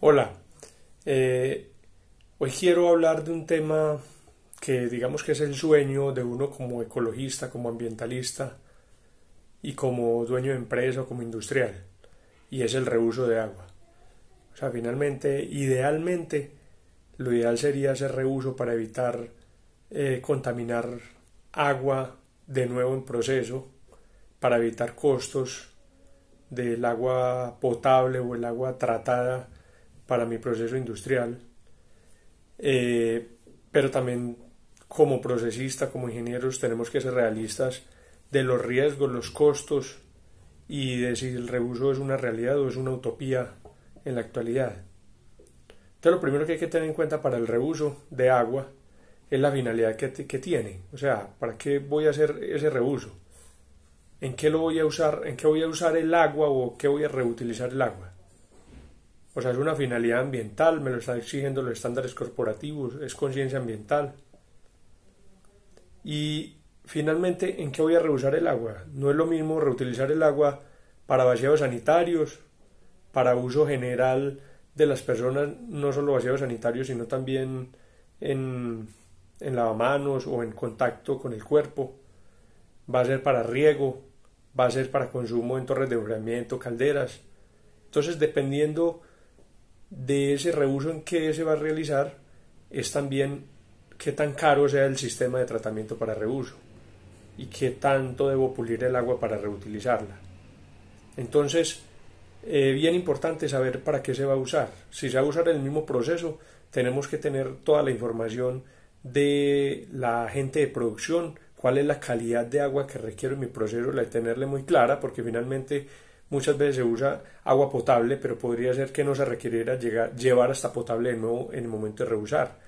Hola, hoy quiero hablar de un tema que digamos que es el sueño de uno como ecologista, como ambientalista y como dueño de empresa o como industrial, y es el reuso de agua. O sea, finalmente, idealmente, lo ideal sería hacer reuso para evitar contaminar agua de nuevo en proceso, para evitar costos del agua potable o el agua tratada para mi proceso industrial, eh, pero también como procesista, como ingenieros, tenemos que ser realistas de los riesgos, los costos y de si el reuso es una realidad o es una utopía en la actualidad. Entonces, lo primero que hay que tener en cuenta para el reuso de agua es la finalidad que tiene. O sea, ¿para qué voy a hacer ese reuso? ¿En qué lo voy a usar? ¿En qué voy a usar el agua o qué voy a reutilizar el agua? O sea, es una finalidad ambiental, me lo están exigiendo los estándares corporativos, es conciencia ambiental. Y finalmente, ¿en qué voy a reusar el agua? No es lo mismo reutilizar el agua para vaciados sanitarios, para uso general de las personas, no solo vaciados sanitarios, sino también en, en lavamanos o en contacto con el cuerpo. Va a ser para riego, va a ser para consumo en torres de enfriamiento, calderas. Entonces, dependiendo de ese reuso en que se va a realizar, es también qué tan caro sea el sistema de tratamiento para reuso y qué tanto debo pulir el agua para reutilizarla. Entonces, bien importante saber para qué se va a usar. Si se va a usar el mismo proceso, tenemos que tener toda la información de la agente de producción, cuál es la calidad de agua que requiero en mi proceso, la de tenerle muy clara, porque finalmente muchas veces se usa agua potable, pero podría ser que no se requiriera llevar hasta potable de nuevo en el momento de reusar.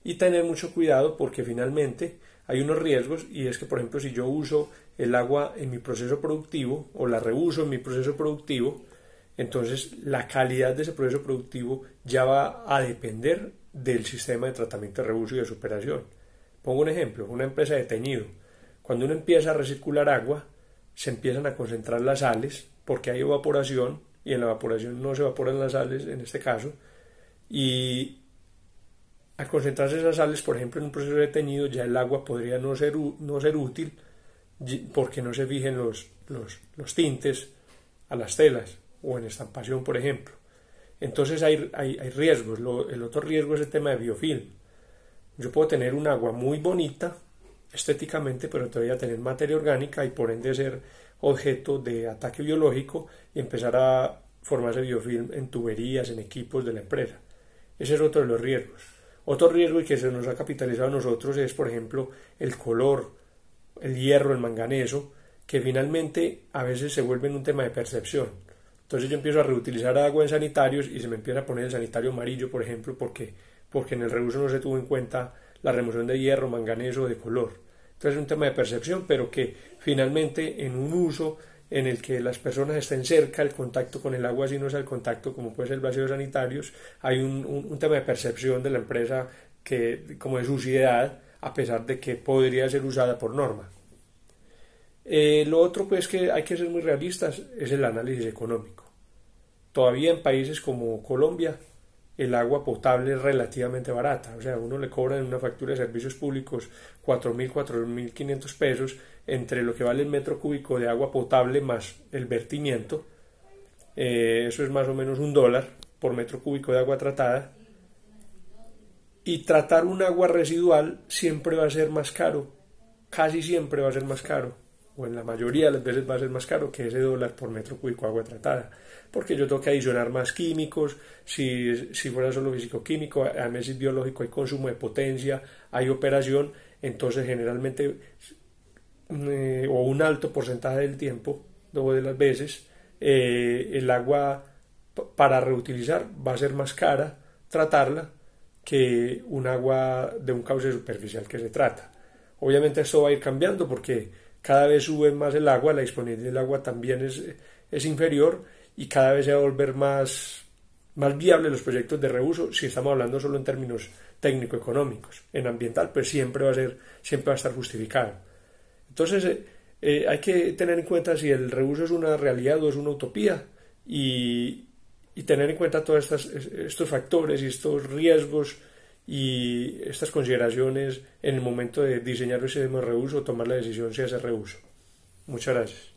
Y tener mucho cuidado porque finalmente hay unos riesgos, y es que, por ejemplo, si yo uso el agua en mi proceso productivo o la reuso en mi proceso productivo, entonces la calidad de ese proceso productivo ya va a depender del sistema de tratamiento de reuso y de superación. Pongo un ejemplo, una empresa de teñido. Cuando uno empieza a recircular agua, se empiezan a concentrar las sales porque hay evaporación y en la evaporación no se evaporan las sales en este caso, y al concentrarse esas sales, por ejemplo, en un proceso de teñido, ya el agua podría no ser útil porque no se fijen los tintes a las telas o en estampación, por ejemplo. Entonces hay riesgos. El otro riesgo es el tema de biofilm. Yo puedo tener un agua muy bonita estéticamente, pero todavía tener materia orgánica y por ende ser objeto de ataque biológico y empezar a formarse biofilm en tuberías, en equipos de la empresa. Ese es otro de los riesgos. Otro riesgo y que se nos ha capitalizado a nosotros es, por ejemplo, el color, el hierro, el manganeso, que finalmente a veces se vuelven un tema de percepción. Entonces yo empiezo a reutilizar agua en sanitarios y se me empieza a poner el sanitario amarillo, por ejemplo, porque en el reuso no se tuvo en cuenta la remoción de hierro, manganeso, de color. Entonces es un tema de percepción, pero que finalmente en un uso en el que las personas estén cerca, el contacto con el agua, si no es el contacto, como puede ser el vacío sanitarios, hay un tema de percepción de la empresa que, como de suciedad, a pesar de que podría ser usada por norma. Lo otro, pues, que hay que ser muy realistas es el análisis económico. Todavía en países como Colombia, el agua potable es relativamente barata. O sea, uno le cobra en una factura de servicios públicos 4.000, 4.500 pesos entre lo que vale el metro cúbico de agua potable más el vertimiento. Eso es más o menos $1 por metro cúbico de agua tratada. Y tratar un agua residual siempre va a ser más caro. Casi siempre va a ser más caro, o en la mayoría de las veces va a ser más caro que ese $1 por metro cúbico de agua tratada, porque yo tengo que adicionar más químicos. Si fuera solo físico-químico, análisis biológico, hay consumo de potencia, hay operación. Entonces generalmente o un alto porcentaje del tiempo o de las veces el agua para reutilizar va a ser más cara tratarla que un agua de un cauce superficial que se trata. Obviamente esto va a ir cambiando porque cada vez sube más el agua, la disponibilidad del agua también es inferior y cada vez se va a volver más viable los proyectos de reuso si estamos hablando solo en términos técnico-económicos. En ambiental pues siempre va a estar justificado. Entonces hay que tener en cuenta si el reuso es una realidad o es una utopía y y tener en cuenta todos estos factores y estos riesgos y estas consideraciones en el momento de diseñar un sistema de reuso o tomar la decisión si hacer reuso. Muchas gracias.